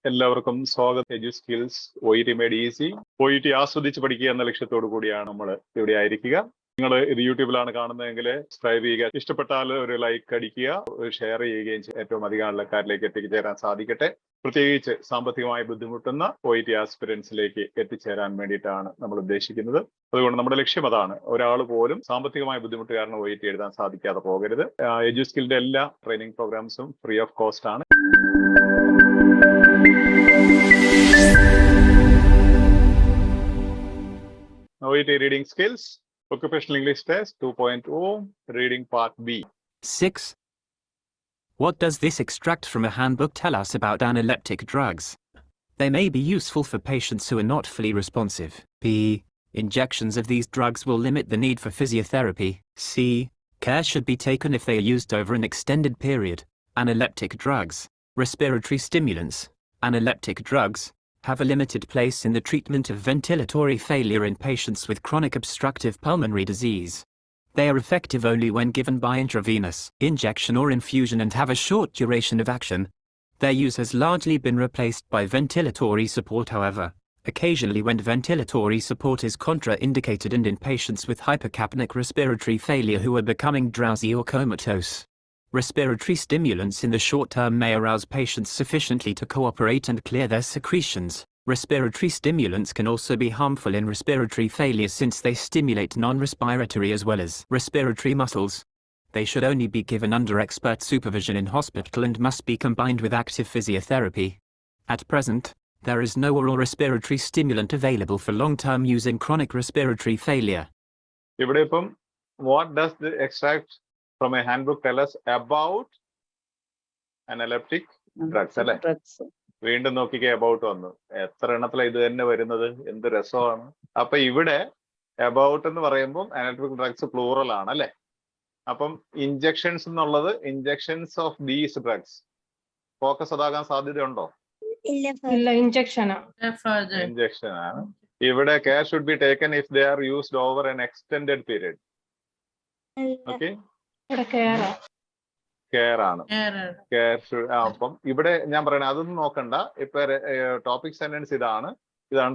എല്ലാവർക്കും സ്വാഗതം. Edu skills OET made easy. OET ആസ്വദിച്ച് പഠിക്കുക എന്ന ലക്ഷ്യത്തോടു കൂടിയാണ് നമ്മൾ ഇവിടെ ആയിരിക്കുക. നിങ്ങൾ ഇത് യൂട്യൂബിലാണ് കാണുന്നതെങ്കിൽ സബ്സ്ക്രൈബ് ചെയ്യുക, ഇഷ്ടപ്പെട്ടാൽ ഒരു ലൈക്ക് അടിക്കുക, ഷെയർ ചെയ്യുകയും ഏറ്റവും അധികം ആൾക്കാരിലേക്ക് എത്തിച്ചേരാൻ സാധിക്കട്ടെ. പ്രത്യേകിച്ച് സാമ്പത്തികമായി ബുദ്ധിമുട്ടുന്ന OET ആസ്പിരൻസിലേക്ക് എത്തിച്ചേരാൻ വേണ്ടിയിട്ടാണ് നമ്മൾ ഉദ്ദേശിക്കുന്നത്. അതുകൊണ്ട് നമ്മുടെ ലക്ഷ്യം അതാണ്. ഒരാൾ പോലും സാമ്പത്തികമായ ബുദ്ധിമുട്ട് കാരണം OET എഴുതാൻ സാധിക്കാതെ പോകരുത്. എഡ്യു സ്കിലിന്റെ എല്ലാ ട്രെയിനിങ് പ്രോഗ്രാംസും ഫ്രീ ഓഫ് കോസ്റ്റ് ആണ്. OET reading skills, occupational English test 2.0, reading part B. 6. What does this extract from a handbook tell us about analeptic drugs? They may be useful for patients who are not fully responsive. B. Injections of these drugs will limit the need for physiotherapy. C. Care should be taken if they are used over an extended period. Analeptic drugs, respiratory stimulants. Analeptic drugs have a limited place in the treatment of ventilatory failure in patients with chronic obstructive pulmonary disease. They are effective only when given by intravenous injection or infusion and have a short duration of action. Their use has largely been replaced by ventilatory support, however, occasionally when ventilatory support is contraindicated and in patients with hypercapnic respiratory failure who are becoming drowsy or comatose. Respiratory stimulants in the short term may arouse patients sufficiently to cooperate and clear their secretions. Respiratory stimulants can also be harmful in respiratory failure since they stimulate non-respiratory as well as respiratory muscles. They should only be given under expert supervision in hospital and must be combined with active physiotherapy. At present, there is no oral respiratory stimulant available for long-term use in chronic respiratory failure. ഇവിടെ ഇപ്പം what does the extract from a handbook tell us about analeptic drugs അല്ലെ? വീണ്ടും നോക്കിക്കേ about വന്നു. എത്ര എണ്ണത്തിലാണ് ഇത് തന്നെ വരുന്നത്, എന്ത് രസമാണ്. അപ്പൊ ഇവിടെ about എന്ന് പറയുമ്പോൾ analeptic drugs പ്ലൂറൽ ആണ് അല്ലെ? അപ്പം ഇഞ്ചക്ഷൻസ് എന്നുള്ളത് injections of these drugs focus അതാകാൻ സാധ്യതയുണ്ടോ? ഇല്ല, ഇഞ്ചക്ഷൻ ആണ്. ഇവിടെ care should be taken if they are used over an extended period. Okay, care ആണ്. അപ്പം ഇവിടെ ഞാൻ പറയണേ അതൊന്നും നോക്കണ്ട. ഇപ്പൊ ടോപ്പിക് സെന്റൻസ് ഇതാണ്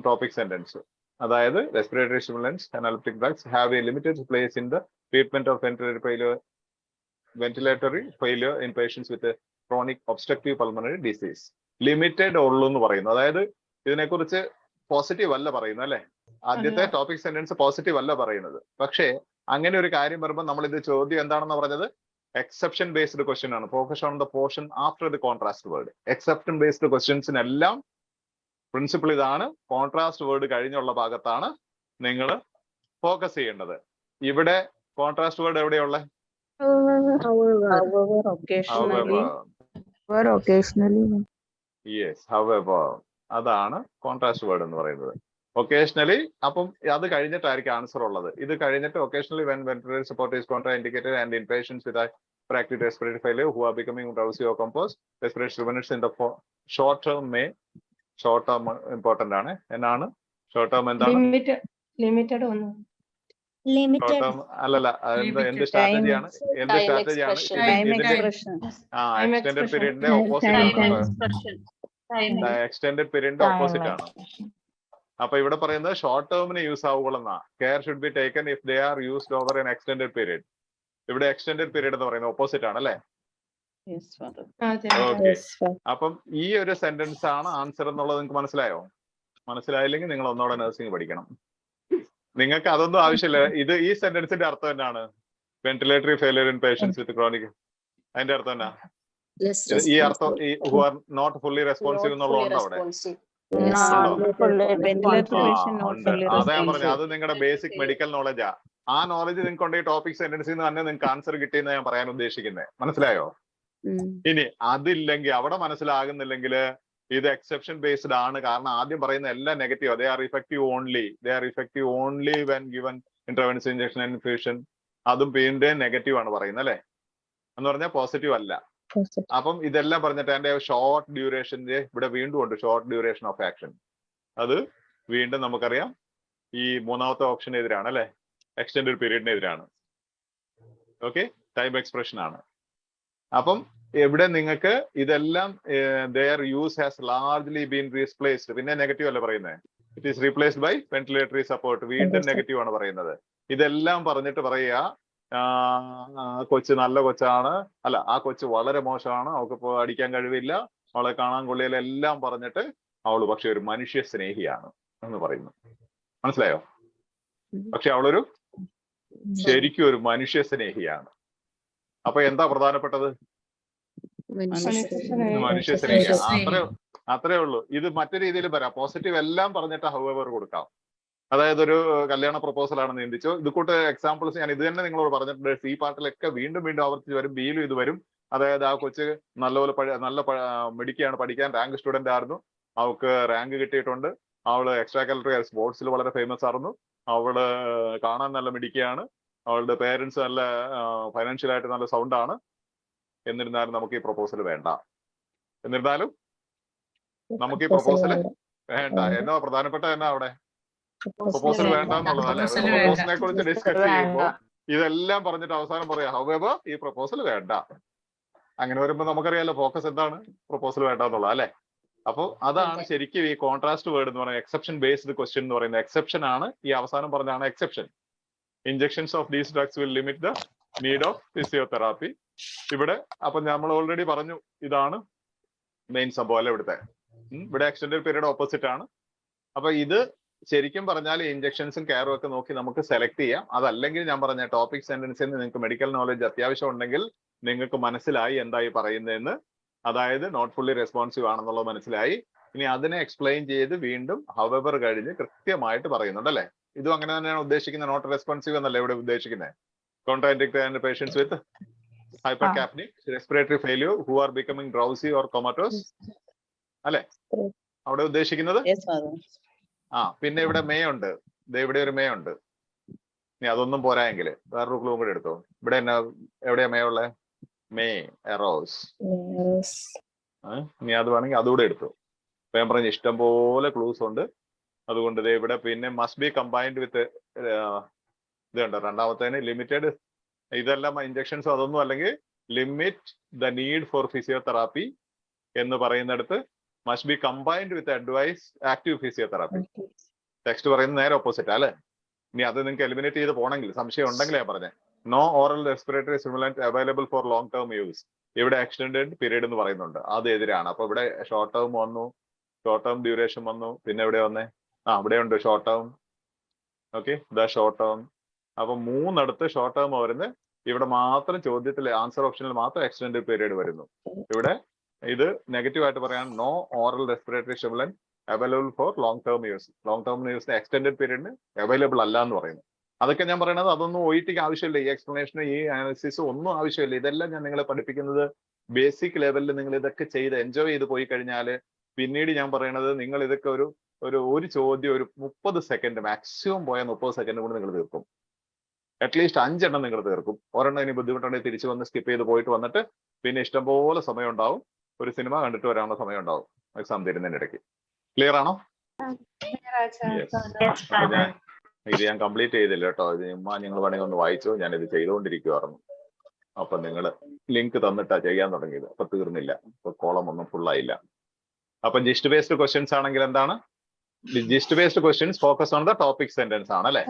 ടോപ്പിക് സെന്റൻസ്. അതായത് respiratory stimulants analeptic drugs have a limited place in the treatment of ventilatory failure in patients with chronic obstructive pulmonary disease. Limited ഉള്ളൂ എന്ന് പറയുന്നു. അതായത് ഇതിനെക്കുറിച്ച് പോസിറ്റീവ് അല്ല പറയുന്നത് അല്ലെ? ആദ്യത്തെ ടോപ്പിക് സെന്റൻസ് പോസിറ്റീവ് അല്ല പറയുന്നത്. പക്ഷേ അങ്ങനെ ഒരു കാര്യം വരുമ്പോൾ നമ്മൾ ഇത് ചോദ്യം എന്താണെന്ന് പറഞ്ഞത് എക്സെപ്ഷൻ ബേസ്ഡ് ക്വസ്റ്റ്യൻ ആണ്. Focus on the portion after the contrast word. Exception based ക്വസ്റ്റ്യൻസിനെല്ലാം പ്രിൻസിപ്പിൾ ഇതാണ്. കോൺട്രാസ്റ്റ് വേർഡ് കഴിഞ്ഞുള്ള ഭാഗത്താണ് നിങ്ങൾ ഫോക്കസ് ചെയ്യേണ്ടത്. ഇവിടെ കോൺട്രാസ്റ്റ് വേർഡ് എവിടെയുള്ള? Yes, however. അതാണ് കോൺട്രാസ്റ്റ് വേർഡ് എന്ന് പറയുന്നത്. ഒക്കേഷണലി, അപ്പം അത് കഴിഞ്ഞിട്ടായിരിക്കും ആൻസർ ഉള്ളത്. ഇത് കഴിഞ്ഞിട്ട് occasionally when ventilatory support is contraindicated and in patients with proactive respiratory failure who are becoming drowsy or compose respiratory stimulants in the short term important ആണ്. എന്നാണ് short term? എന്താണ് short term? അല്ലല്ല, എന്ത് സ്ട്രാറ്റജിയാണ്? Extended പീരീഡിന്റെ opposite ആണ്. Extended പീരീഡിന്റെ opposite ആണ്. അപ്പൊ ഇവിടെ പറയുന്നത് ഷോർട്ട് ടേമിന് യൂസ് ആവുകളെന്നാ. Care should be taken if they are used over an extended period. ഇവിടെ എക്സ്റ്റെൻഡഡ് പീരീഡ് എന്ന് പറയുന്നത് ഓപ്പോസിറ്റ് ആണ് അല്ലെ? ഓക്കെ, അപ്പം ഈ ഒരു സെന്റൻസ് ആണ് ആൻസർ എന്നുള്ളത് നിങ്ങൾക്ക് മനസ്സിലായോ? മനസ്സിലായില്ലെങ്കിൽ നിങ്ങൾ ഒന്നോടെ നഴ്സിംഗ് പഠിക്കണം. നിങ്ങൾക്ക് അതൊന്നും ആവശ്യമില്ല. ഈ സെന്റൻസിന്റെ അർത്ഥം എന്നാണ്? Ventilatory failure in patients with chronic. അതിന്റെ അർത്ഥം എന്നാ? ഈ അർത്ഥം who are not fully responsive എന്നുള്ളതുണ്ടോ അവിടെ? അതാ ഞാൻ പറഞ്ഞു, അത് നിങ്ങളുടെ ബേസിക് മെഡിക്കൽ നോളജാ. ആ നോളജ് നിങ്ങൾക്ക് ഉണ്ട്. ഈ ടോപ്പിക് സെന്റൻസിൽ നിന്ന് തന്നെ നിങ്ങൾക്ക് ആൻസർ കിട്ടിയെന്ന് ഞാൻ പറയാൻ ഉദ്ദേശിക്കുന്നത്. മനസ്സിലായോ? ഇനി അതില്ലെങ്കിൽ, അവിടെ മനസ്സിലാകുന്നില്ലെങ്കിൽ ഇത് എക്സെപ്ഷൻ ബേസ്ഡ് ആണ്. കാരണം ആദ്യം പറയുന്ന എല്ലാം negative. They are effective only when given intravenous injection and infusion. അതും വീണ്ടും നെഗറ്റീവ് ആണ് പറയുന്നത് അല്ലെ? എന്ന് പറഞ്ഞാൽ പോസിറ്റീവ് അല്ല. അപ്പം ഇതെല്ലാം പറഞ്ഞിട്ട് എന്റെ ഷോർട്ട് ഡ്യൂറേഷന്റെ ഇവിടെ വീണ്ടും ഉണ്ട് ഷോർട്ട് ഡ്യൂറേഷൻ ഓഫ് ആക്ഷൻ. അത് വീണ്ടും നമുക്കറിയാം ഈ മൂന്നാമത്തെ ഓപ്ഷനെതിരാണ് അല്ലെ? എക്സ്റ്റെൻഡഡ് പീരീഡിനെതിരാണ്. ഓക്കെ, ടൈം എക്സ്പ്രഷൻ ആണ്. അപ്പം എവിടെ നിങ്ങൾക്ക് ഇതെല്ലാം their use has largely been replaced. പിന്നെ നെഗറ്റീവ് അല്ല പറയുന്നത്. It is replaced by ventilatory support. വീണ്ടും നെഗറ്റീവ് ആണ് പറയുന്നത്. ഇതെല്ലാം പറഞ്ഞിട്ട് പറയുക കൊച്ച് നല്ല കൊച്ചാണ്, അല്ല ആ കൊച്ച് വളരെ മോശമാണ്, അവൾക്ക് ഇപ്പോൾ അടിക്കാൻ കഴിവില്ല, അവളെ കാണാൻ കൊള്ളിയില്ല, എല്ലാം പറഞ്ഞിട്ട് അവള് പക്ഷെ ഒരു മനുഷ്യ സ്നേഹിയാണ് എന്ന് പറയുന്നു. മനസ്സിലായോ? പക്ഷെ അവളൊരു ശരിക്കും ഒരു മനുഷ്യ സ്നേഹിയാണ്. അപ്പൊ എന്താ പ്രധാനപ്പെട്ടത്? മനുഷ്യ സ്നേഹി. അത്രേ ഉള്ളൂ. ഇത് മറ്റു രീതിയിൽ പറയാം. പോസിറ്റീവ് എല്ലാം പറഞ്ഞിട്ട് ഹൗവർ കൊടുക്കാം. അതായത് ഒരു കല്യാണ പ്രപ്പോസൽ ആണെന്ന് ചിന്തിച്ചു. ഇത് കൂട്ട് എക്സാമ്പിൾസ് ഞാൻ ഇത് തന്നെ നിങ്ങളോട് പറഞ്ഞിട്ടുണ്ട്. സി പാർട്ടിലൊക്കെ വീണ്ടും വീണ്ടും ആവർത്തിച്ച് വരും. ബിയിലും ഇത് വരും. അതായത് ആ കൊച്ച് നല്ലപോലെ നല്ല മിടുക്കിയാണ്, പഠിക്കാൻ റാങ്ക് സ്റ്റുഡന്റ് ആയിരുന്നു, അവൾക്ക് റാങ്ക് കിട്ടിയിട്ടുണ്ട്, അവള് എക്സ്ട്രാ കറിക്കുലർ സ്പോർട്സിൽ വളരെ ഫേമസ് ആയിരുന്നു, അവള് കാണാൻ നല്ല മിടുക്കിയാണ്, അവളുടെ പേരൻസ് നല്ല ഫൈനാൻഷ്യൽ ആയിട്ട് നല്ല സൗണ്ടാണ്. എന്നിരുന്നാലും നമുക്ക് ഈ പ്രപ്പോസൽ വേണ്ട. എന്നിരുന്നാലും നമുക്ക് ഈ പ്രപ്പോസൽ വേണ്ട. എന്നോ പ്രധാനപ്പെട്ട എന്നാ അവിടെ പ്രപ്പോസൽ വേണ്ട എന്നുള്ളതല്ലേ. പ്രപ്പോസലിനെ കുറിച്ച് ഡിസ്കസ് ചെയ്യുമ്പോൾ ഇതെല്ലാം പറഞ്ഞിട്ട് അവസാനം പറയാം ഹൗവർ ഈ പ്രപ്പോസൽ വേണ്ട. അങ്ങനെ വരുമ്പോൾ നമുക്കറിയാലോ ഫോക്കസ് എന്താണ്, പ്രപ്പോസൽ വേണ്ട എന്നുള്ളത് അല്ലെ. അപ്പോൾ അതാണ് ശരിക്കും ഈ കോൺട്രാസ്റ്റ് വേർഡ് എന്ന് പറയുന്നത്. എക്സെപ്ഷൻ ബേസ്ഡ് ക്വസ്റ്റ്യൻ എന്ന് പറയുന്നത് എക്സെപ്ഷൻ ആണ്. ഈ അവസാനം പറഞ്ഞാണ് exception. Injections of these drugs will limit the need of physiotherapy. ഇവിടെ അപ്പൊ നമ്മൾ ഓൾറെഡി പറഞ്ഞു ഇതാണ് മെയിൻ സംഭവം അല്ലെ ഇവിടുത്തെ. ഇവിടെ എക്സ്റ്റൻഡഡ് പീരീഡ് ഓപ്പോസിറ്റ് ആണ്. അപ്പൊ ഇത് ശരിക്കും പറഞ്ഞാൽ ഇഞ്ചക്ഷൻസും കെയറും ഒക്കെ നോക്കി നമുക്ക് സെലക്ട് ചെയ്യാം. അതല്ലെങ്കിൽ ഞാൻ പറഞ്ഞ ടോപ്പിക് സെന്റൻസിൽ നിങ്ങൾക്ക് മെഡിക്കൽ നോളജ് അത്യാവശ്യം ഉണ്ടെങ്കിൽ നിങ്ങൾക്ക് മനസ്സിലായി എന്തായി പറയുന്നതെന്ന്. അതായത് നോട്ട് ഫുള്ളി റെസ്പോൺസീവ് ആണെന്നുള്ളത് മനസ്സിലായി. ഇനി അതിനെ എക്സ്പ്ലെയിൻ ചെയ്ത് വീണ്ടും ഹൗവർ കഴിഞ്ഞ് കൃത്യമായിട്ട് പറയുന്നുണ്ട് അല്ലെ. ഇതും അങ്ങനെ തന്നെയാണ് ഉദ്ദേശിക്കുന്നത്. നോട്ട് റെസ്പോൺസീവ് എന്നല്ല ഇവിടെ ഉദ്ദേശിക്കുന്നത്. കോൺട്രാൻഡിക്റ്റഡ് patients with hypercapnic respiratory failure who are becoming drowsy or comatose അല്ലെ അവിടെ ഉദ്ദേശിക്കുന്നത്. പിന്നെ ഇവിടെ മേ ഉണ്ട്. ഇവിടെ ഒരു മേ ഉണ്ട്. ഇനി അതൊന്നും പോരായെങ്കിൽ വേറൊരു ക്ലൂ കൂടെ എടുത്തോ. ഇവിടെ എന്നാ എവിടെയാ മേ ഉള്ളേ? May Eros. ഇനി അത് വേണമെങ്കിൽ അതുകൂടെ എടുത്തു. അപ്പൊ ഞാൻ പറഞ്ഞ ഇഷ്ടം പോലെ ക്ലൂസ് ഉണ്ട്. അതുകൊണ്ട് ഇവിടെ പിന്നെ മസ്റ്റ് ബി കമ്പൈൻഡ് വിത്ത് ഇതുണ്ട്. രണ്ടാമത്തേന് ലിമിറ്റഡ്. ഇതെല്ലാം ഇഞ്ചക്ഷൻസ് അതൊന്നും അല്ലെങ്കിൽ limit the need for physiotherapy എന്ന് പറയുന്നിടത്ത് must be combined with advise active physiotherapy. Text പറയുന്നത് നേരെ ഓപ്പോസിറ്റ് അല്ലെ. ഇനി അത് നിങ്ങൾക്ക് എലിമിനേറ്റ് ചെയ്ത് പോകണമെങ്കിൽ സംശയം ഉണ്ടെങ്കിൽ ഞാൻ പറഞ്ഞേ no oral respiratory stimulant available for long term use. ഇവിടെ എക്സ്റ്റൻഡഡ് പീരീഡ് എന്ന് പറയുന്നുണ്ട്, അത് എതിരാണ്. അപ്പൊ ഇവിടെ ഷോർട്ട് ടേം വന്നു, ഷോർട്ട് ടേം ഡ്യൂറേഷൻ വന്നു. പിന്നെ എവിടെ വന്നേ? ഇവിടെ ഉണ്ട് short term. Okay, the short term. അപ്പൊ മൂന്നിടത്ത് ഷോർട്ട് ടേം വരുന്നത്. ഇവിടെ മാത്രം ചോദ്യത്തിൽ ആൻസർ ഓപ്ഷനിൽ മാത്രം എക്സ്റ്റൻഡഡ് പീരീഡ് വരുന്നു. ഇവിടെ ഇത് നെഗറ്റീവ് ആയിട്ട് പറയാൻ no oral respiratory stimulant available for long term use. Long term യൂസിന് എക്സ്റ്റൻഡഡ് പീരീഡിന് അവൈലബിൾ അല്ല എന്ന് പറയുന്നു. അതൊക്കെ ഞാൻ പറയുന്നത് അതൊന്നും ഒയിറ്റിക്ക് ആവശ്യമില്ല. ഈ എക്സ്പ്ലനേഷന് ഈ അനാലിസിസ് ഒന്നും ആവശ്യമില്ല. ഇതെല്ലാം ഞാൻ നിങ്ങളെ പഠിപ്പിക്കുന്നത് ബേസിക് ലെവലിൽ. നിങ്ങൾ ഇതൊക്കെ ചെയ്ത് എൻജോയ് ചെയ്ത് പോയി കഴിഞ്ഞാൽ പിന്നീട് ഞാൻ പറയണത് നിങ്ങൾ ഇതൊക്കെ ഒരു ചോദ്യം ഒരു 30 സെക്കൻഡ് മാക്സിമം പോയ 30 സെക്കൻഡ് കൊണ്ട് നിങ്ങൾ തീർക്കും. അറ്റ്ലീസ്റ്റ് 5 എണ്ണം നിങ്ങൾ തീർക്കും. ഒരെണ്ണം ഇനി ബുദ്ധിമുട്ടുണ്ടെങ്കിൽ തിരിച്ചു വന്ന് സ്കിപ്പ് ചെയ്ത് പോയിട്ട് വന്നിട്ട് പിന്നെ ഇഷ്ടംപോലെ സമയം ഉണ്ടാവും. ഒരു സിനിമ കണ്ടിട്ട് വരാനുള്ള സമയം ഉണ്ടാവും എക്സാം തരുന്നതിന്റെ ഇടയ്ക്ക്. ക്ലിയർ ആണോ? ഇത് ഞാൻ കംപ്ലീറ്റ് ചെയ്തില്ല കേട്ടോ. ഇത് നിങ്ങൾ വേണമെങ്കിൽ ഒന്ന് വായിച്ചോ. ഞാനിത് ചെയ്തുകൊണ്ടിരിക്കുവായിരുന്നു. അപ്പൊ നിങ്ങൾ ലിങ്ക് തന്നിട്ടാ ചെയ്യാൻ തുടങ്ങിയത്. അപ്പൊ തീർന്നില്ല. ഇപ്പൊ കോളം ഒന്നും ഫുള്ളായില്ല. അപ്പൊ ജിസ്റ്റ് ബേസ്ഡ് ക്വസ്റ്റ്യൻസ് ആണെങ്കിൽ എന്താണ്? Gist based questions focus on the topic sentence ആണ് അല്ലെ.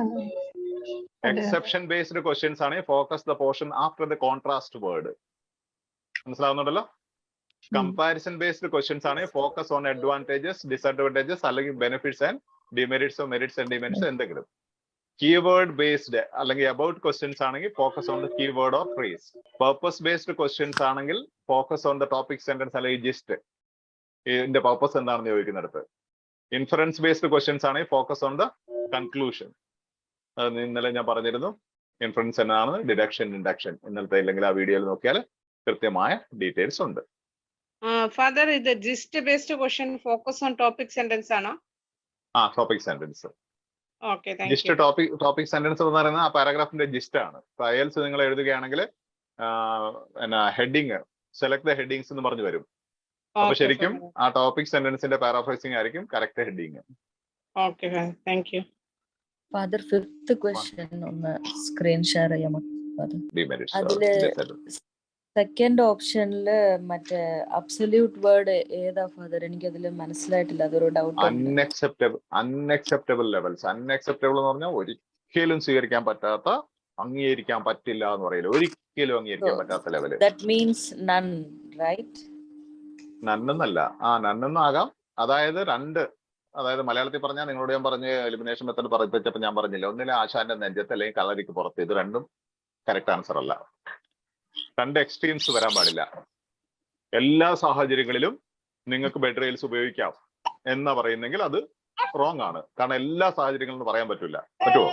എക്സെപ്ഷൻ ബേസ്ഡ് ക്വസ്റ്റ്യൻസ് ആണ് focus the portion after the contrast word. മനസ്സിലാവുന്നുണ്ടല്ലോ. കമ്പാരിസൺ ബേസ്ഡ് ക്വസ്റ്റ്യൻസ് ആണ് ഫോക്കസ് ഓൺ അഡ്വാൻറ്റേജസ്, ഡിസഡ്വാൻറ്റേജസ് അല്ലെങ്കിൽ benefits and demerits, merits and demerits എന്തെങ്കിലും. Keyword based അല്ലെങ്കിൽ about questions ആണെങ്കിൽ focus on the keyword or phrase. Purpose based questions ആണെങ്കിൽ focus on the topic sentence അല്ലെങ്കിൽ gist. ഇതിന്റെ purpose എന്താണെന്ന് ചോദിക്കുന്നിടത്ത്. ഇൻഫറൻസ് ബേസ്ഡ് ക്വസ്റ്റ്യൻസ് ആണെങ്കിൽ ഫോക്കസ് ഓൺ ദ കൺക്ലൂഷൻ. ഇന്നലെ ഞാൻ പറഞ്ഞിരുന്നു ഇൻഫറൻസ് എന്നാണ്, ഡിഡക്ഷൻ, ഇൻഡക്ഷൻ. ഇന്നലത്തെ ഇല്ലെങ്കിൽ ആ വീഡിയോയിൽ നോക്കിയാൽ കൃത്യമായ ഡീറ്റെയിൽസ് ഉണ്ട്. ഫാദർ, ഇത് gist based question focus on topic sentence ആണോ? Topic sentence. Okay, thank gist topic sentence എന്ന് പറയുന്നത് ആ പാരഗ്രാഫിന്റെ ജിസ്റ്റ് ആണ്. അയൽസ് നിങ്ങൾ എഴുതുകയാണെങ്കിൽ ഹെഡിങ് സെലക്ട് ദ ഹെഡിങ്സ് എന്ന് പറഞ്ഞു വരും. അപ്പൊ ശരിക്കും ആ ടോപ്പിക് സെന്റൻസിന്റെ പാരാഫ്രൈസിംഗ് ആയിരിക്കും correct heading. Okay, thank you. Father, fifth question ഒന്ന് സ്ക്രീൻ ഷെയർ ചെയ്യാമോ? ഡിമെറിറ്റ്സ്, അതില് സെക്കൻഡ് ഓപ്ഷനില് മറ്റേ അബ്സല്യൂട്ട് വേർഡ് ഏതാ ഫാദർ? എനിക്ക് അതിൽ മനസ്സിലായിട്ടില്ല, അതൊരു ഡൗട്ട്. Unacceptable levels. അൺഅക്സെപ്റ്റബിൾ എന്ന് പറഞ്ഞാൽ ഒരിക്കലും സ്വീകരിക്കാൻ പറ്റാത്ത, അംഗീകരിക്കാൻ പറ്റില്ല എന്ന് പറയില്ല, ഒരിക്കലും അംഗീകരിക്കാൻ പറ്റാത്ത level. That means none, right? നന്നെന്നല്ല, നന്നെന്നാകാം. അതായത് അതായത് മലയാളത്തിൽ പറഞ്ഞാൽ നിങ്ങളോട് ഞാൻ പറഞ്ഞ് എലിമിനേഷൻ മെത്തേഡ് പറയിപ്പിച്ചപ്പോൾ ഞാൻ പറഞ്ഞില്ല, ഒന്നിലെ ആശാന്റെ നെഞ്ചത്ത് അല്ലെങ്കിൽ കളരിക്ക് പുറത്ത്. ഇത് രണ്ടും കറക്റ്റ് ആൻസർ അല്ല. രണ്ട് എക്സ്ട്രീംസ് വരാൻ പാടില്ല. എല്ലാ സാഹചര്യങ്ങളിലും നിങ്ങൾക്ക് ബെഡ് റെയിൽസ് ഉപയോഗിക്കാം എന്ന് പറയുന്നെങ്കിൽ അത് റോങ് ആണ്. കാരണം എല്ലാ സാഹചര്യങ്ങളിലും പറയാൻ പറ്റില്ല. പറ്റുമോ?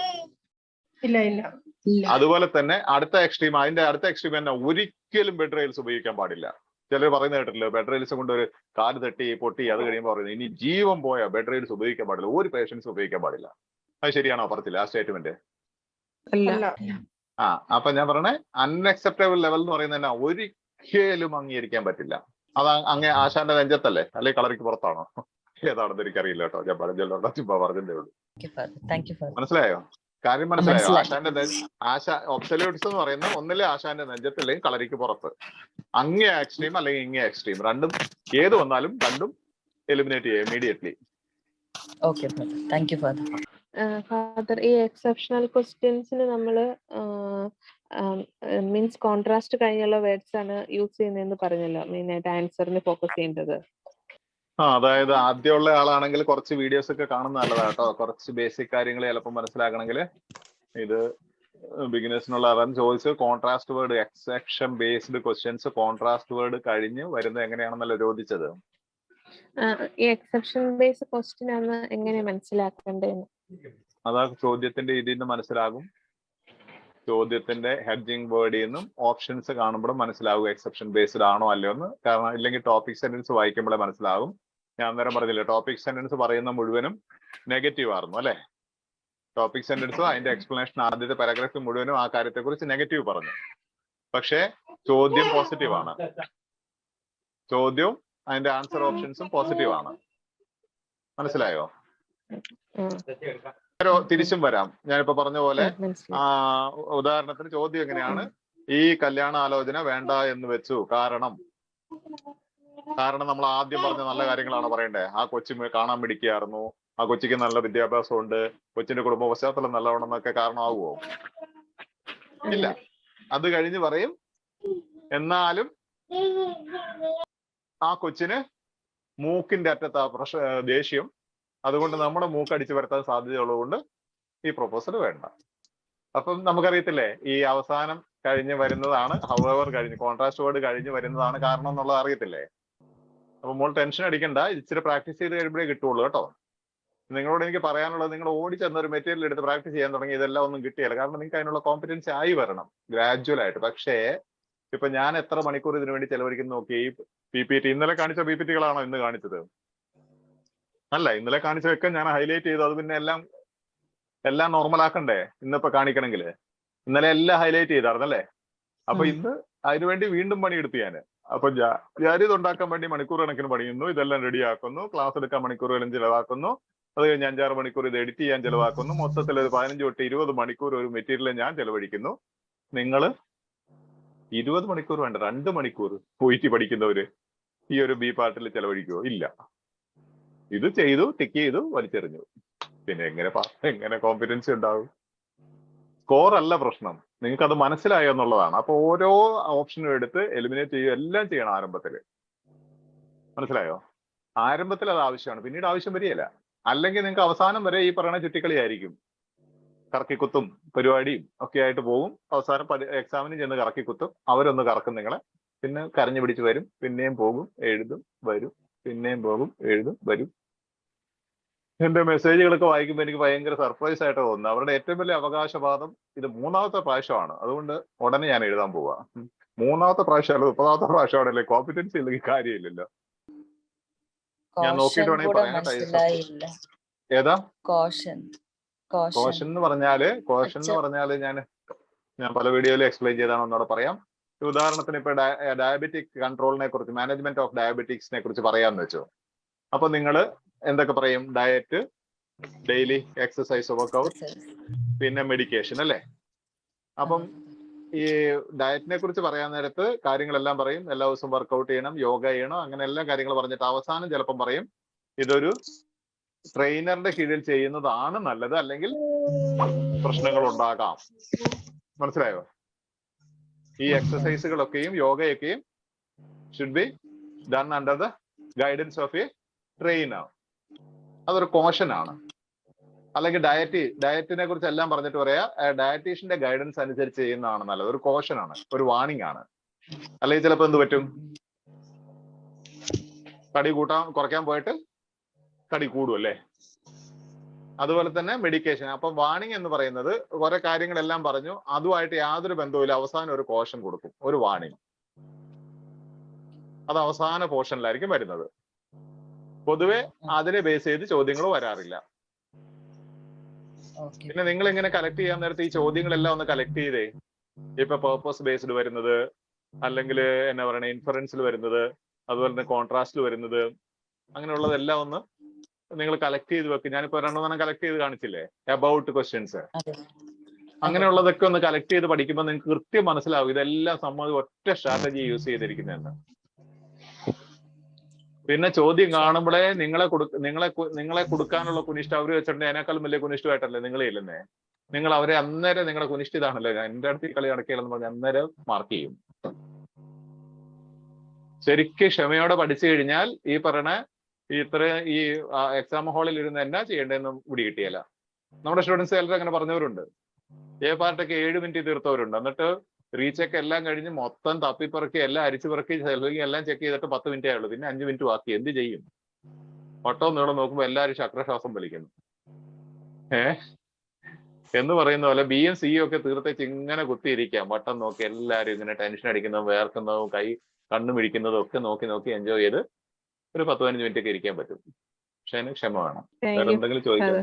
ഇല്ല. അതുപോലെ തന്നെ അതിന്റെ അടുത്ത എക്സ്ട്രീം തന്നെ, ഒരിക്കലും ബെഡ് റെയിൽസ് ഉപയോഗിക്കാൻ പാടില്ല. ചിലർ പറയുന്നത് കേട്ടിട്ടില്ല, ബെഡ് റെയിൽസ് കൊണ്ട് ഒരു കാല് തട്ടി പൊട്ടി അത് കഴിയുമ്പോൾ പറയുന്നത് ഇനി ജീവൻ പോയ ബെഡ് റെയിൽസ് ഉപയോഗിക്കാൻ പാടില്ല, ഒരു പേഷ്യൻസ് ഉപയോഗിക്കാൻ പാടില്ല. അത് ശരിയാണോ പറച്ചില്ല ആ സ്റ്റേറ്റ്മെന്റ്? അപ്പൊ ഞാൻ പറഞ്ഞേ അൺഅക്സെപ്റ്റബിൾ ലെവൽ എന്ന് പറയുന്നത് തന്നെ ഒരിക്കലും അംഗീകരിക്കാൻ പറ്റില്ല. അത് ആശാന്റെ നെഞ്ചത്തല്ലേ അല്ലെങ്കിൽ കളറിക്ക് പുറത്താണോ? ഏതാണെന്ന് എനിക്കറിയില്ല കേട്ടോ, ഞാൻ പറഞ്ഞല്ലോ, ചുമ്മാ പറഞ്ഞതേ ഉള്ളൂ. മനസ്സിലായോ? കാര്യം മനസ്സിലായോ? ഒബ്സല്യൂട്ട്സ് എന്ന് പറയുന്നത് ഒന്നിലെ ആശാന്റെ നെഞ്ചത്ത് അല്ലെങ്കിൽ കളരിക്ക് പുറത്ത്. അങ്ങേ എക്സ്ട്രീം അല്ലെങ്കിൽ ഇങ്ങേ എക്സ്ട്രീം, രണ്ടും ഏത് വന്നാലും രണ്ടും എലിമിനേറ്റ് ചെയ്യുക immediately. Okay father, thank you father. Father, ഈ എക്സെപ്ഷണൽ ക്വസ്റ്റ്യൻസിന് നമ്മൾ മീൻസ് കോൺട്രാസ്റ്റ് കഴിഞ്ഞുള്ള വേർഡ്സ് ആണ് യൂസ് ചെയ്യുന്നതെന്ന് പറഞ്ഞല്ലോ, മെയിനായിട്ട് ആൻസറിന് ഫോക്കസ് ചെയ്യേണ്ടത്. അതായത് ആദ്യമുള്ള ആളാണെങ്കിൽ കുറച്ച് വീഡിയോസ് ഒക്കെ കാണുന്ന നല്ലതാണ് കേട്ടോ. കുറച്ച് ബേസിക് കാര്യങ്ങൾ ചിലപ്പോൾ മനസ്സിലാക്കണമെങ്കിൽ. ഇത് ബിഗിനേഴ്സിനുള്ള അതാണ് ചോദിച്ചത്. Contrast word, exception based questions contrast word കഴിഞ്ഞ് വരുന്നത് എങ്ങനെയാണെന്നല്ല ചോദിച്ചത്. ഈ എക്സെപ്ഷൻ ബേസ്ഡ് ക്വസ്റ്റ്യൻ ആണ് എങ്ങനെ മനസ്സിലാക്കേണ്ടതെന്ന് അതാ ചോദ്യത്തിന്റെ ഇതിൽ നിന്ന് മനസ്സിലാകും. ചോദ്യത്തിന്റെ ഹെഡിങ് വേർഡിൽ നിന്നും ഓപ്ഷൻസ് കാണുമ്പോഴും മനസ്സിലാകും എക്സെപ്ഷൻ ബേസ്ഡ് ആണോ അല്ലയോ എന്ന്. കാരണം ഇല്ലെങ്കിൽ ടോപ്പിക് സെന്റൻസ് വായിക്കുമ്പോഴേ മനസ്സിലാകും. ഞാൻ അന്നേരം പറഞ്ഞില്ലേ, ടോപ്പിക് സെന്റൻസ് പറയുന്ന മുഴുവനും നെഗറ്റീവ് ആയിരുന്നു അല്ലെ? ടോപ്പിക് സെന്റൻസും അതിന്റെ എക്സ്പ്ലനേഷൻ ആദ്യത്തെ പാരഗ്രാഫ് മുഴുവനും ആ കാര്യത്തെക്കുറിച്ച് നെഗറ്റീവ് പറഞ്ഞു. പക്ഷേ ചോദ്യം പോസിറ്റീവ് ആണ്. ചോദ്യവും അതിന്റെ ആൻസർ ഓപ്ഷൻസും പോസിറ്റീവ് ആണ്. മനസ്സിലായോ? തിരിച്ചും വരാം. ഞാനിപ്പോ പറഞ്ഞ പോലെ ഉദാഹരണത്തിന് ചോദ്യം എങ്ങനെയാണ്, ഈ കല്യാണ ആലോചന വേണ്ട എന്ന് വെച്ചു, കാരണം നമ്മൾ ആദ്യം പറഞ്ഞ നല്ല കാര്യങ്ങളാണ് പറയണ്ടേ. ആ കൊച്ചി കാണാൻ പിടിക്കുകയായിരുന്നു, ആ കൊച്ചിക്ക് നല്ല വിദ്യാഭ്യാസം ഉണ്ട്, കൊച്ചിന്റെ കുടുംബ പശ്ചാത്തലം നല്ലവണ്ണം എന്നൊക്കെ കാരണമാവുമോ? ഇല്ല. അത് കഴിഞ്ഞ് പറയും എന്നാലും ആ കൊച്ചിന് മൂക്കിന്റെ അറ്റത്ത് ദേഷ്യം, അതുകൊണ്ട് നമ്മുടെ മൂക്ക് അടിച്ചു വരുത്താൻ സാധ്യതയുള്ളതുകൊണ്ട് ഈ പ്രൊപ്പോസൽ വേണ്ട. അപ്പം നമുക്കറിയത്തില്ലേ, ഈ അവസാനം കഴിഞ്ഞ് വരുന്നതാണ്, ഹൗവർ കഴിഞ്ഞ് കോൺട്രാസ്റ്റ് വേർഡ് കഴിഞ്ഞ് വരുന്നതാണ് കാരണം എന്നുള്ളത് അറിയത്തില്ലേ? അപ്പൊ മോൾ ടെൻഷൻ അടിക്കണ്ട, ഇച്ചിരി പ്രാക്ടീസ് ചെയ്ത് കഴിയുമ്പോഴേ കിട്ടുള്ളൂ കേട്ടോ. നിങ്ങളോട് എനിക്ക് പറയാനുള്ളത്, നിങ്ങൾ ഓടിച്ചെന്ന ഒരു മെറ്റീരിയൽ എടുത്ത് പ്രാക്ടീസ് ചെയ്യാൻ തുടങ്ങി ഇതെല്ലാം ഒന്നും കിട്ടിയല്ല. കാരണം നിങ്ങൾക്ക് അതിനുള്ള കോമ്പറ്റൻസി ആയി വരണം ഗ്രാജുവൽ ആയിട്ട്. പക്ഷേ ഇപ്പൊ ഞാൻ എത്ര മണിക്കൂർ ഇതിനു വേണ്ടി ചെലവഴിക്കുന്നു നോക്കി. ഈ PPT ഇന്നലെ കാണിച്ച PPTകളാണോ ഇന്ന് കാണിച്ചത്? അല്ല, ഇന്നലെ കാണിച്ചതൊക്കെ ഞാൻ ഹൈലൈറ്റ് ചെയ്തു. അത് പിന്നെ എല്ലാം നോർമൽ ആക്കണ്ടേ ഇന്നിപ്പോ കാണിക്കണമെങ്കിൽ? ഇന്നലെ എല്ലാം ഹൈലൈറ്റ് ചെയ്തായിരുന്നല്ലേ? അപ്പൊ ഇന്ന് അതിനുവേണ്ടി വീണ്ടും പണിയെടുത്തു ഞാൻ. അപ്പൊ ഞാനിത് ഉണ്ടാക്കാൻ വേണ്ടി മണിക്കൂർ കണക്കിന് പണിയുന്നു, ഇതെല്ലാം റെഡിയാക്കുന്നു, ക്ലാസ് എടുക്കാൻ മണിക്കൂറുകളും ചിലവാക്കുന്നു, അത് കഴിഞ്ഞ് 5-6 മണിക്കൂർ ഇത് എഡിറ്റ് ചെയ്യാൻ ചിലവാക്കുന്നു. മൊത്തത്തിൽ ഒരു 15 തൊട്ട് 20 മണിക്കൂർ ഒരു മെറ്റീരിയൽ ഞാൻ ചെലവഴിക്കുന്നു. നിങ്ങൾ 20 മണിക്കൂർ വേണ്ട, 2 മണിക്കൂർ പോയിട്ട് പഠിക്കുന്നവര് ഈ ഒരു ബി പാർട്ടിൽ ചെലവഴിക്കുമോ? ഇല്ല. ഇത് ചെയ്തു, ടിക്ക് ചെയ്തു, വലിച്ചെറിഞ്ഞു. പിന്നെ എങ്ങനെ കോമ്പിറ്റൻസി ഉണ്ടാവും? സ്കോർ അല്ല പ്രശ്നം, നിങ്ങൾക്ക് അത് മനസ്സിലായോ എന്നുള്ളതാണ്. അപ്പൊ ഓരോ ഓപ്ഷനും എടുത്ത് എലിമിനേറ്റ് ചെയ്യുക, എല്ലാം ചെയ്യണം ആരംഭത്തില്. മനസ്സിലായോ? ആരംഭത്തിൽ അത് ആവശ്യമാണ്, പിന്നീട് ആവശ്യം വരികയില്ല. അല്ലെങ്കിൽ നിങ്ങൾക്ക് അവസാനം വരെ ഈ പറയുന്ന ചുറ്റിക്കളിയായിരിക്കും. കറക്കിക്കുത്തും പരിപാടിയും ഒക്കെ ആയിട്ട് പോകും. അവസാനം എക്സാമിന് ചെന്ന് കറക്കിക്കുത്തും, അവരൊന്ന് കറക്കും നിങ്ങളെ, പിന്നെ കരഞ്ഞു പിടിച്ച് വരും, പിന്നെയും പോകും, എഴുതും, വരും, പിന്നെയും പോകും, എഴുതും, വരും. എന്റെ മെസ്സേജുകളൊക്കെ വായിക്കുമ്പോൾ എനിക്ക് ഭയങ്കര സർപ്രൈസ് ആയിട്ട് തോന്നുന്നു. അവരുടെ ഏറ്റവും വലിയ അവകാശവാദം ഇത് 3ാമത്തെ പ്രാവശ്യമാണ്. അതുകൊണ്ട് ഉടനെ ഞാൻ എഴുതാൻ പോവാ. 3ാമത്തെ പ്രാവശ്യമല്ല, 30ാമത്തെ പ്രാവശ്യമാണല്ലേ. കോമ്പിറ്റൻസി ഇല്ലെങ്കിൽ കാര്യമില്ലല്ലോ. ഞാൻ നോക്കിയിട്ട് വേണമെങ്കിൽ പറയാം. ഏതാ കോഷൻ എന്ന് പറഞ്ഞാല് ഞാൻ പല വീഡിയോയിൽ എക്സ്പ്ലെയിൻ ചെയ്താണ്, ഒന്നോടെ പറയാം. ഉദാഹരണത്തിന് ഇപ്പൊ ഡയബറ്റിക് കൺട്രോളിനെ കുറിച്ച്, മാനേജ്മെന്റ് ഓഫ് ഡയബറ്റിക്സിനെ കുറിച്ച് പറയാന്ന് വെച്ചോ. അപ്പൊ നിങ്ങൾ എന്തൊക്കെ പറയും? ഡയറ്റ്, ഡെയിലി എക്സസൈസ്, വർക്ക്ഔട്ട്, പിന്നെ മെഡിക്കേഷൻ അല്ലേ? അപ്പം ഈ ഡയറ്റിനെ കുറിച്ച് പറയാൻ നേരത്ത് കാര്യങ്ങളെല്ലാം പറയും. എല്ലാ ദിവസവും വർക്കൗട്ട് ചെയ്യണം, യോഗ ചെയ്യണം, അങ്ങനെ എല്ലാ കാര്യങ്ങൾ പറഞ്ഞിട്ട് അവസാനം ചിലപ്പം പറയും ഇതൊരു ട്രെയിനറിന്റെ കീഴിൽ ചെയ്യുന്നതാണ് നല്ലത്, അല്ലെങ്കിൽ പ്രശ്നങ്ങൾ ഉണ്ടാകാം. മനസ്സിലായോ? ഈ എക്സസൈസുകളൊക്കെയും യോഗയൊക്കെയും should be done under the guidance of a trainer. അതൊരു കോഷൻ ആണ്. അല്ലെങ്കിൽ ഡയറ്റിനെ കുറിച്ച് എല്ലാം പറഞ്ഞിട്ട് പറയാ ഡയറ്റീഷ്യന്റെ ഗൈഡൻസ് അനുസരിച്ച് ചെയ്യുന്നതാണ് നല്ലത്. ഒരു കോഷൻ ആണ്, ഒരു വാണിംഗ് ആണ്. അല്ലെങ്കിൽ ചിലപ്പോൾ എന്ത് പറ്റും, തടി കുറയ്ക്കാൻ പോയിട്ട് തടി കൂടും അല്ലേ? അതുപോലെ തന്നെ മെഡിക്കേഷൻ. അപ്പം വാണിംഗ് എന്ന് പറയുന്നത് കുറെ കാര്യങ്ങളെല്ലാം പറഞ്ഞു, അതുമായിട്ട് യാതൊരു ബന്ധവുമില്ല. അവസാനം ഒരു കോഷൻ കൊടുക്കും, ഒരു വാണിംഗ്. അത് അവസാന പോർഷനിലായിരിക്കും വരുന്നത്. പൊതുവെ അതിനെ ബേസ് ചെയ്ത് ചോദ്യങ്ങൾ വരാറില്ല. പിന്നെ നിങ്ങൾ ഇങ്ങനെ കളക്ട് ചെയ്യാൻ നേരത്തെ ഈ ചോദ്യങ്ങളെല്ലാം ഒന്ന് കളക്ട് ചെയ്തേ. ഇപ്പൊ പേർപ്പസ് ബേസ്ഡ് വരുന്നത്, അല്ലെങ്കിൽ എന്നാ പറയണേ ഇൻഫറൻസിൽ വരുന്നത്, അതുപോലെ തന്നെ കോൺട്രാസ്റ്റിൽ വരുന്നത്, അങ്ങനെയുള്ളതെല്ലാം ഒന്ന് നിങ്ങൾ കളക്ട് ചെയ്ത് വെക്കും. ഞാനിപ്പോ 2 കളക്ട് ചെയ്ത് കാണിച്ചില്ലേ, അബൌട്ട് ക്വസ്റ്റ്യൻസ്. അങ്ങനെയുള്ളതൊക്കെ ഒന്ന് കളക്ട് ചെയ്ത് പഠിക്കുമ്പോൾ നിങ്ങൾക്ക് കൃത്യം മനസ്സിലാവും ഇതെല്ലാം സംബന്ധിച്ച് ഒറ്റ സ്ട്രാറ്റജി യൂസ് ചെയ്തിരിക്കുന്നതെന്ന്. പിന്നെ ചോദ്യം കാണുമ്പോഴേ നിങ്ങളെ കൊടുക്കാനുള്ള കുനിഷ്ഠ അവർ വെച്ചിട്ടുണ്ടെങ്കിൽ അതിനേക്കാളും വലിയ കുനിഷ്ഠമായിട്ടല്ലേ നിങ്ങൾ ഇല്ലെന്നേ. നിങ്ങൾ അവരെ അന്നേരം നിങ്ങളുടെ കുനിഷ്ഠ ഇതാണല്ലോ, എന്റെ അടുത്ത് ഈ കളി നടക്കുകയെന്ന് പറഞ്ഞ് അന്നേരം മാർക്ക് ചെയ്യും. ശരിക്കും ക്ഷമയോടെ പഠിച്ചു കഴിഞ്ഞാൽ ഈ പറയണ ഈ എക്സാം ഹാളിൽ ഇരുന്ന് എന്നാ ചെയ്യേണ്ടതെന്നും പിടി കിട്ടിയല്ല. നമ്മുടെ സ്റ്റുഡൻസ് ചിലർ അങ്ങനെ പറഞ്ഞവരുണ്ട്. A പാർട്ടൊക്കെ 7 minute തീർത്തവരുണ്ട്. എന്നിട്ട് റീചെക്ക് എല്ലാം കഴിഞ്ഞ് മൊത്തം തപ്പിപ്പറക്കി എല്ലാം അരിച്ചു പിറക്കി എല്ലാം ചെക്ക് ചെയ്തിട്ട് 10 മിനിറ്റേ ഉള്ളൂ. പിന്നെ 5 മിനിറ്റ് ബാക്കി. എന്ത് ചെയ്യും? ഒട്ടവും നീളം നോക്കുമ്പോൾ എല്ലാവരും ശക്രശ്വാസം വലിക്കുന്നു. എന്ന് പറയുന്ന പോലെ ബിയും സിയും ഒക്കെ തീർത്തേച്ച് ഇങ്ങനെ കുത്തിയിരിക്കാം, വട്ടം നോക്കി എല്ലാവരും ഇങ്ങനെ ടെൻഷൻ അടിക്കുന്നതും വേർക്കുന്നതും കണ്ണു മിഴിക്കുന്നതും ഒക്കെ നോക്കി എൻജോയ് ചെയ്ത് ഒരു 10-15 മിനിറ്റ് ഒക്കെ ഇരിക്കാൻ പറ്റും. പക്ഷെ അതിന് ക്ഷമ വേണം. വേറെ എന്തെങ്കിലും ചോദിക്കാം?